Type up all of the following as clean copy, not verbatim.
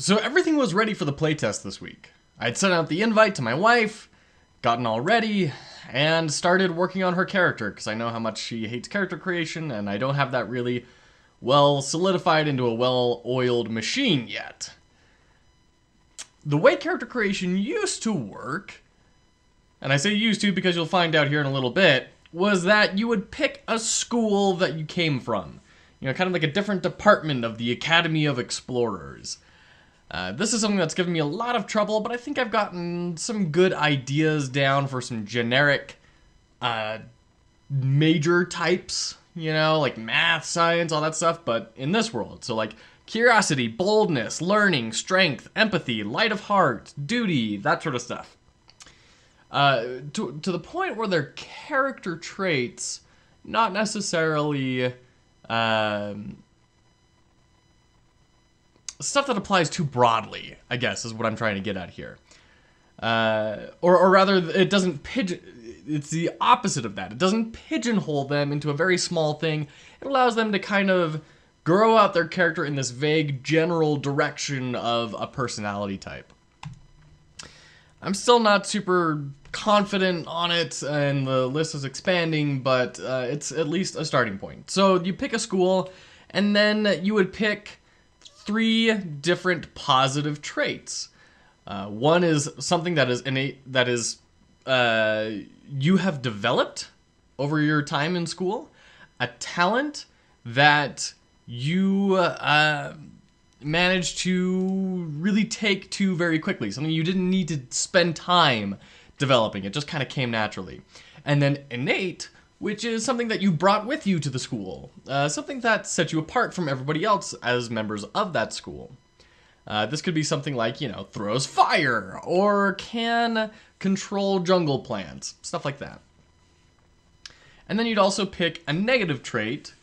So everything was ready for the playtest this week. I'd sent out the invite to my wife, gotten all ready, and started working on her character, because I know how much she hates character creation, and I don't have that really well solidified into a well-oiled machine yet. The way character creation used to work, and I say used to because you'll find out here in a little bit, was that you would pick a school that you came from. You know, kind of like a different department of the Academy of Explorers. This is something that's given me a lot of trouble, but I think I've gotten some good ideas down for some generic major types, you know, like math, science, all that stuff, but in this world. So like curiosity, boldness, learning, strength, empathy, light of heart, duty, that sort of stuff. To the point where their character traits, not necessarily stuff that applies too broadly, I guess, is what I'm trying to get at here. Or rather, it doesn't it's the opposite of that. It doesn't pigeonhole them into a very small thing. It allows them to kind of grow out their character in this vague general direction of a personality type. I'm still not super confident on it, and the list is expanding, but it's at least a starting point. So you pick a school, and then you would pick 3 different positive traits. One is something that is innate, that is you have developed over your time in school, a talent that you managed to really take to very quickly, something you didn't need to spend time developing, it just kind of came naturally. And then innate, which is something that you brought with you to the school, something that set you apart from everybody else as members of that school. This could be something like, you know, throws fire, or can control jungle plants, stuff like that. And then you'd also pick a negative trait,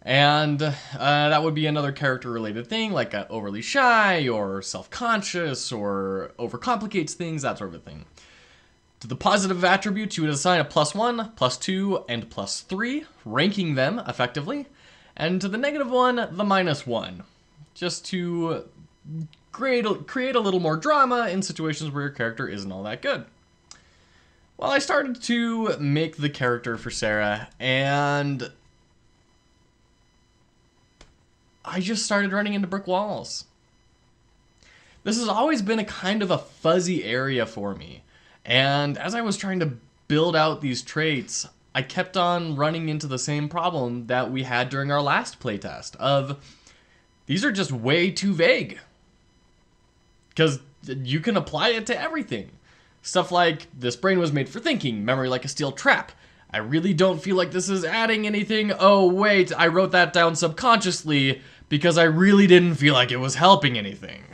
and that would be another character-related thing, like overly shy, or self-conscious, or overcomplicates things, that sort of thing. To the positive attributes, you would assign a +1, +2, and +3, ranking them effectively. And to the negative one, the -1, just to create a little more drama in situations where your character isn't all that good. Well, I started to make the character for Sarah, and I just started running into brick walls. This has always been a kind of a fuzzy area for me. And as I was trying to build out these traits, I kept on running into the same problem that we had during our last playtest of, these are just way too vague. Because you can apply it to everything. Stuff like, this brain was made for thinking, memory like a steel trap. I really don't feel like this is adding anything. Oh wait, I wrote that down subconsciously because I really didn't feel like it was helping anything.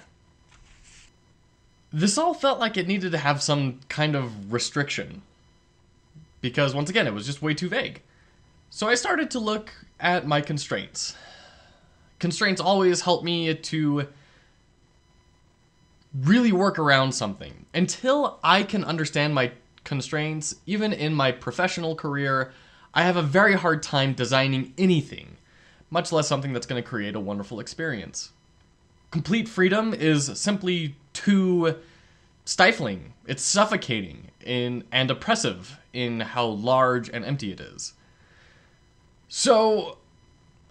This all felt like it needed to have some kind of restriction, because once again, it was just way too vague. So I started to look at my constraints. Constraints always help me to really work around something. Until I can understand my constraints, even in my professional career, I have a very hard time designing anything, much less something that's going to create a wonderful experience. Complete freedom is simply too stifling. It's suffocating and oppressive in how large and empty it is. So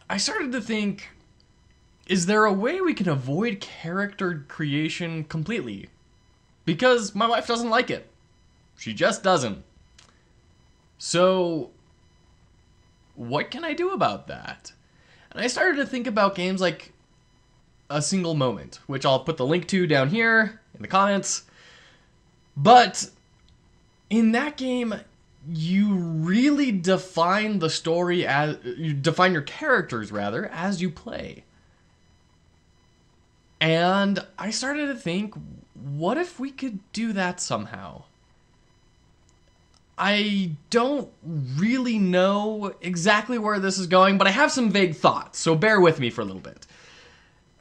I started to think, is there a way we can avoid character creation completely? Because my wife doesn't like it. She just doesn't. So what can I do about that? And I started to think about games like A Single Moment, which I'll put the link to down here in the comments. But in that game, you really define the story as, you define your characters rather, as you play. And I started to think, what if we could do that somehow? I don't really know exactly where this is going, but I have some vague thoughts, so bear with me for a little bit.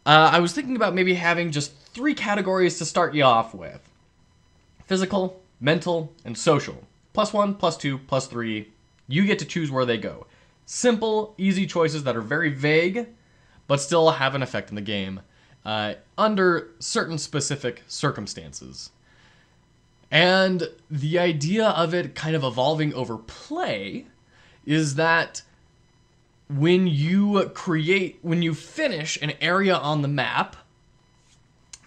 I was thinking about maybe having just 3 categories to start you off with. Physical, mental, and social. +1, +2, +3. You get to choose where they go. Simple, easy choices that are very vague, but still have an effect in the game. under certain specific circumstances. And the idea of it kind of evolving over play is that when you finish an area on the map,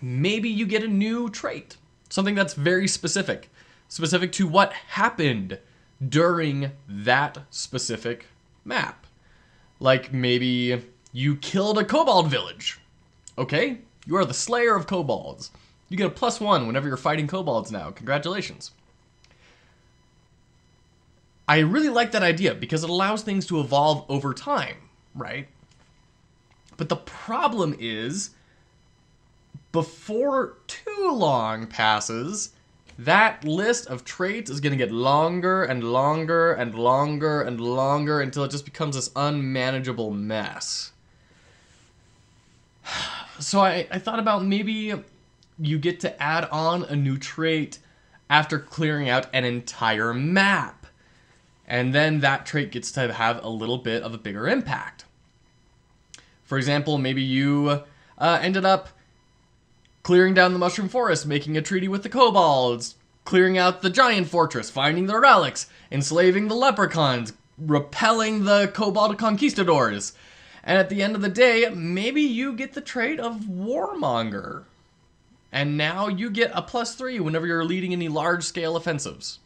maybe you get a new trait. Something that's very specific to what happened during that specific map. Like maybe you killed a kobold village. Okay, you are the slayer of kobolds. You get a +1 whenever you're fighting kobolds now. Congratulations. I really like that idea because it allows things to evolve over time, right? But the problem is, before too long passes, that list of traits is going to get longer and longer and longer and longer until it just becomes this unmanageable mess. So I thought about maybe you get to add on a new trait after clearing out an entire map. And then that trait gets to have a little bit of a bigger impact. For example, maybe you ended up clearing down the Mushroom Forest, making a treaty with the kobolds, clearing out the giant fortress, finding the relics, enslaving the leprechauns, repelling the kobold conquistadors. And at the end of the day, maybe you get the trait of Warmonger. And now you get a +3 whenever you're leading any large-scale offensives.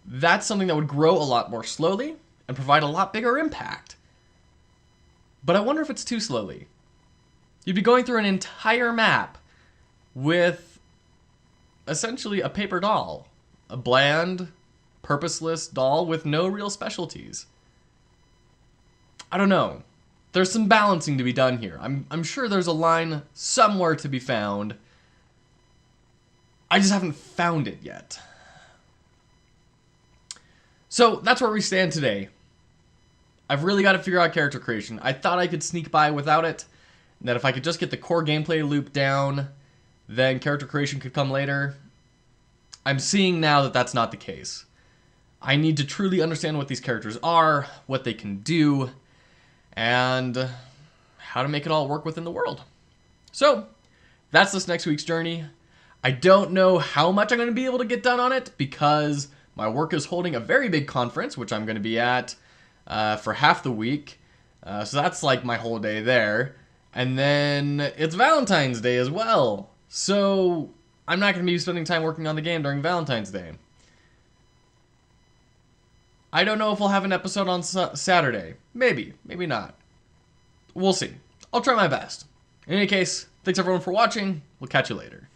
That's something that would grow a lot more slowly and provide a lot bigger impact. But I wonder if it's too slowly. You'd be going through an entire map with essentially a paper doll. A bland, purposeless doll with no real specialties. I don't know. There's some balancing to be done here. I'm sure there's a line somewhere to be found. I just haven't found it yet. So that's where we stand today. I've really got to figure out character creation. I thought I could sneak by without it, and that if I could just get the core gameplay loop down, then character creation could come later. I'm seeing now that that's not the case. I need to truly understand what these characters are, what they can do, and how to make it all work within the world. So, that's this next week's journey. I don't know how much I'm going to be able to get done on it, because my work is holding a very big conference, which I'm going to be at for half the week. So that's like my whole day there. And then it's Valentine's Day as well. So I'm not going to be spending time working on the game during Valentine's Day. I don't know if we'll have an episode on Saturday. Maybe, maybe not. We'll see. I'll try my best. In any case, thanks everyone for watching. We'll catch you later.